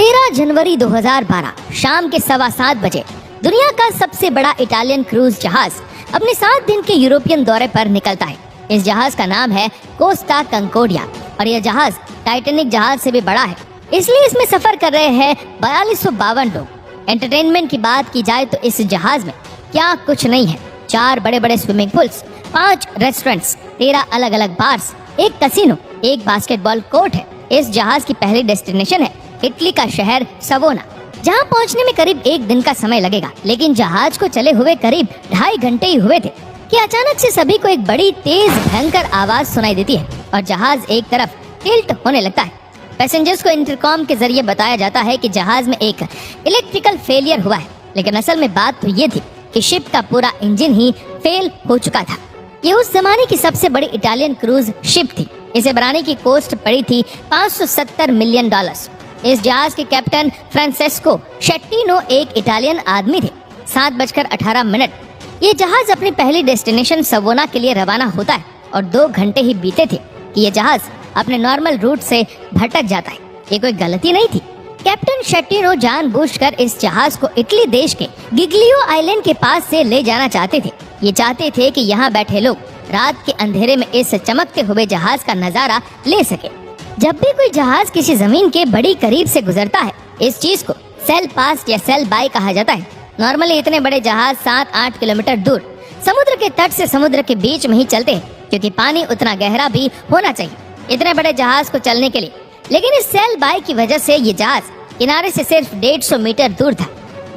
13 जनवरी 2012 शाम के 7:15 बजे दुनिया का सबसे बड़ा इटालियन क्रूज जहाज अपने 7 दिन के यूरोपियन दौरे पर निकलता है। इस जहाज का नाम है कोस्टा कंकोडिया और यह जहाज टाइटैनिक जहाज से भी बड़ा है, इसलिए इसमें सफर कर रहे हैं 4252 लोग। एंटरटेनमेंट की बात की जाए तो इस जहाज में क्या कुछ नहीं है। 4 बड़े बड़े स्विमिंग पूल्स, 5 रेस्टोरेंट्स, 13 अलग अलग बार्स, एक कैसीनो, एक बास्केटबॉल कोर्ट है। इस जहाज की पहली डेस्टिनेशन है इटली का शहर सवोना, जहां पहुंचने में करीब 1 दिन का समय लगेगा। लेकिन जहाज को चले हुए करीब 2.5 घंटे ही हुए थे कि अचानक से सभी को एक बड़ी तेज भयंकर आवाज सुनाई देती है और जहाज एक तरफ टिल्ट होने लगता है। पैसेंजर्स को इंटरकॉम के जरिए बताया जाता है कि जहाज में एक इलेक्ट्रिकल फेलियर हुआ है, लेकिन असल में बात तो ये थी कि शिप का पूरा इंजन ही फेल हो चुका था। ये उस जमाने की सबसे बड़ी इटालियन क्रूज शिप थी। इसे बनाने की कॉस्ट पड़ी थी $570 मिलियन। इस जहाज के कैप्टन फ्रांसेस्को शेट्टिनो एक इटालियन आदमी थे। 7:18 ये जहाज अपनी पहली डेस्टिनेशन सवोना के लिए रवाना होता है और 2 घंटे ही बीते थे कि ये जहाज अपने नॉर्मल रूट से भटक जाता है। ये कोई गलती नहीं थी। कैप्टन शेट्टिनो जानबूझकर इस जहाज को इटली देश के गिग्लियो आइलैंड के पास से ले जाना चाहते थे। ये चाहते थे कि यहाँ बैठे लोग रात के अंधेरे में इस चमकते हुए जहाज का नजारा ले सके। जब भी कोई जहाज किसी जमीन के बड़ी करीब से गुजरता है, इस चीज को सेल पास्ट या सेल बाय कहा जाता है। नॉर्मली इतने बड़े जहाज 7-8 किलोमीटर दूर समुद्र के तट से समुद्र के बीच में ही चलते हैं, क्योंकि पानी उतना गहरा भी होना चाहिए इतने बड़े जहाज को चलने के लिए। लेकिन इस सेल बाय की वजह से ये जहाज किनारे से सिर्फ 150 मीटर दूर था।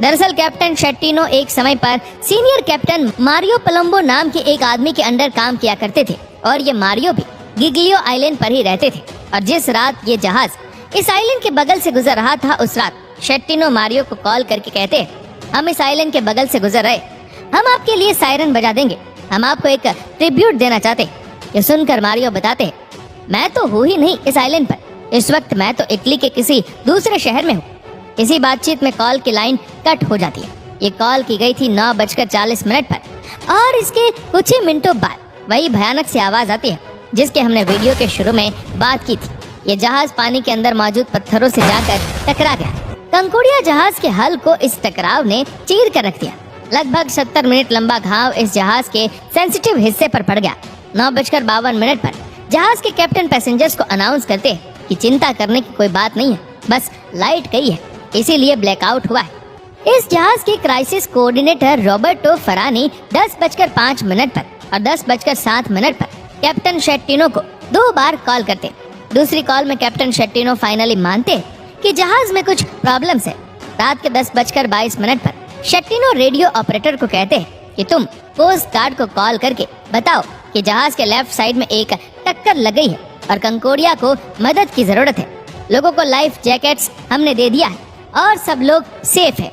दरअसल कैप्टन शेट्टिनो एक समय पर सीनियर कैप्टन मारियो पलम्बो नाम के एक आदमी के अंडर काम किया करते थे और ये मारियो भी गिग्लियो आइलैंड पर ही रहते थे। और जिस रात ये जहाज इस आइलैंड के बगल से गुजर रहा था, उस रात शेट्टिनो मारियो को कॉल करके कहते हैं, हम इस आइलैंड के बगल से गुजर रहे, हम आपके लिए सायरन बजा देंगे, हम आपको एक ट्रिब्यूट देना चाहते। ये सुनकर मारियो बताते हैं, मैं तो हूँ ही नहीं इस आइलैंड पर, इस वक्त मैं तो इटली के किसी दूसरे शहर में हूँ। इसी बातचीत में कॉल की लाइन कट हो जाती है। ये कॉल की गई थी 9:40 पर और इसके कुछ ही मिनटों बाद वही भयानक सी आवाज आती है जिसके हमने वीडियो के शुरू में बात की थी। ये जहाज पानी के अंदर मौजूद पत्थरों से जाकर टकरा गया। कंकोडिया जहाज के हल को इस टकराव ने चीर कर रख दिया। लगभग 70 मिनट लंबा घाव इस जहाज के सेंसिटिव हिस्से पर पड़ गया। 9:52 पर जहाज के कैप्टन पैसेंजर्स को अनाउंस करते हैं कि चिंता करने की कोई बात नहीं है, बस लाइट गई है, इसीलिए ब्लैकआउट हुआ है। इस जहाज के क्राइसिस कोऑर्डिनेटर रॉबर्टो फरानी 10:05 पर और 10:07 पर कैप्टन शेट्टिनो को 2 बार कॉल करते। दूसरी कॉल में कैप्टन शेट्टिनो फाइनली मानते कि जहाज में कुछ प्रॉब्लम्स है। रात के 10:22 पर शेट्टिनो रेडियो ऑपरेटर को कहते हैं कि तुम कोस्ट गार्ड को कॉल करके बताओ कि जहाज के लेफ्ट साइड में एक टक्कर लग गई है और कंकोडिया को मदद की जरूरत है। लोगों को लाइफ जैकेट्स हमने दे दिया है और सब लोग सेफ है।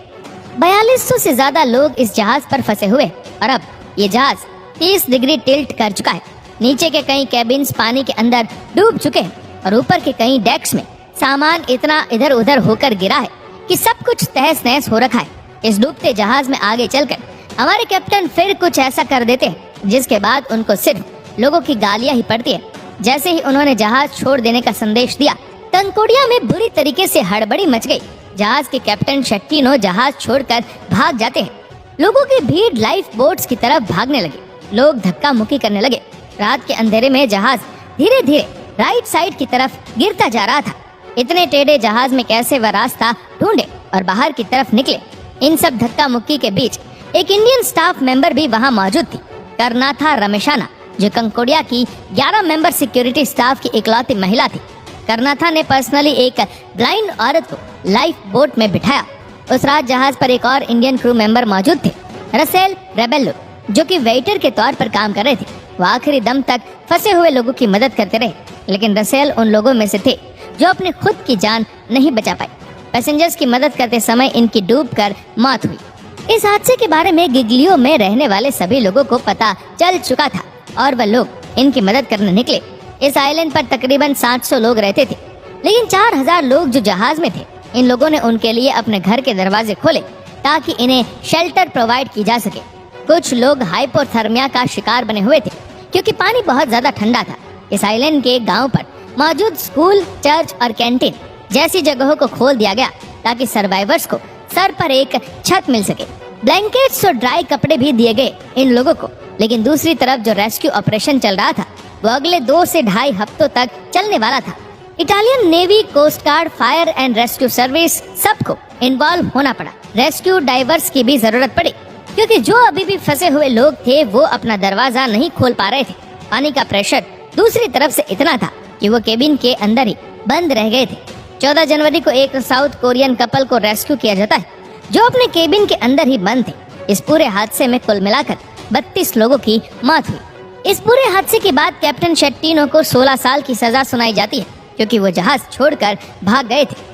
4200 से ज्यादा लोग इस जहाज पर फंसे हुए और अब ये जहाज 30 डिग्री टिल्ट कर चुका है। नीचे के कई कैबिन्स पानी के अंदर डूब चुके हैं और ऊपर के कई डेक्स में सामान इतना इधर उधर होकर गिरा है कि सब कुछ तहस नहस हो रखा है। इस डूबते जहाज में आगे चलकर हमारे कैप्टन फिर कुछ ऐसा कर देते हैं जिसके बाद उनको सिर्फ लोगों की गालियां ही पड़ती है। जैसे ही उन्होंने जहाज छोड़ देने का संदेश दिया, कंकोडिया में बुरी तरीके से हड़बड़ी मच गई। जहाज के कैप्टन शेट्टिनो जहाज छोड़कर भाग जाते हैं। लोगों की भीड़ लाइफ बोट्स की तरफ भागने लगी। लोग धक्का मुक्की करने लगे। रात के अंधेरे में जहाज धीरे धीरे राइट साइड की तरफ गिरता जा रहा था। इतने टेढ़े जहाज में कैसे वह रास्ता ढूंढे और बाहर की तरफ निकले। इन सब धक्का मुक्की के बीच एक इंडियन स्टाफ मेंबर भी वहां मौजूद थी, करनाथा रमेशाना, जो कंकोडिया की 11 मेंबर सिक्योरिटी स्टाफ की इकलौती महिला थी। करनाथा ने पर्सनली एक ब्लाइंड औरत को लाइफ बोट में बिठाया। उस रात जहाज पर एक और इंडियन क्रू मेंबर मौजूद थे, रसेल रेबेल्लो, जो कि वेटर के तौर पर काम कर रहे थे। वो आखिरी दम तक फंसे हुए लोगों की मदद करते रहे, लेकिन रसेल उन लोगों में से थे जो अपने खुद की जान नहीं बचा पाए। पैसेंजर्स की मदद करते समय इनकी डूबकर मौत हुई। इस हादसे के बारे में गिग्लियो में रहने वाले सभी लोगों को पता चल चुका था और वह लोग इनकी मदद करने निकले। इस आइलैंड पर तकरीबन 700 लोग रहते थे, लेकिन 4000 लोग जो जहाज में थे, इन लोगों ने उनके लिए अपने घर के दरवाजे खोले ताकि इन्हें शेल्टर प्रोवाइड की जा सके। कुछ लोग हाइपोथर्मिया का शिकार बने हुए थे क्योंकि पानी बहुत ज्यादा ठंडा था। इस आइलैंड के गांव पर मौजूद स्कूल, चर्च और कैंटीन जैसी जगहों को खोल दिया गया ताकि सर्वाइवर्स को सर पर एक छत मिल सके। ब्लैंकेट्स और ड्राई कपड़े भी दिए गए इन लोगों को। लेकिन दूसरी तरफ जो रेस्क्यू ऑपरेशन चल रहा था वो अगले 2 से ढाई हफ्तों तक चलने वाला था। Italian navy, coast guard, fire and rescue service सबको इन्वॉल्व होना पड़ा। रेस्क्यू डाइवर्स की भी जरूरत पड़ी क्योंकि जो अभी भी फंसे हुए लोग थे वो अपना दरवाजा नहीं खोल पा रहे थे। पानी का प्रेशर दूसरी तरफ से इतना था कि वो केबिन के अंदर ही बंद रह गए थे। 14 जनवरी को एक साउथ कोरियन कपल को रेस्क्यू किया जाता है जो अपने केबिन के अंदर ही बंद थे। इस पूरे हादसे में कुल मिलाकर 32 लोगों की मौत हुई। इस पूरे हादसे के बाद कैप्टन शेट्टिनो को 16 साल की सजा सुनाई जाती है क्योंकि वो जहाज छोड़कर भाग गए थे।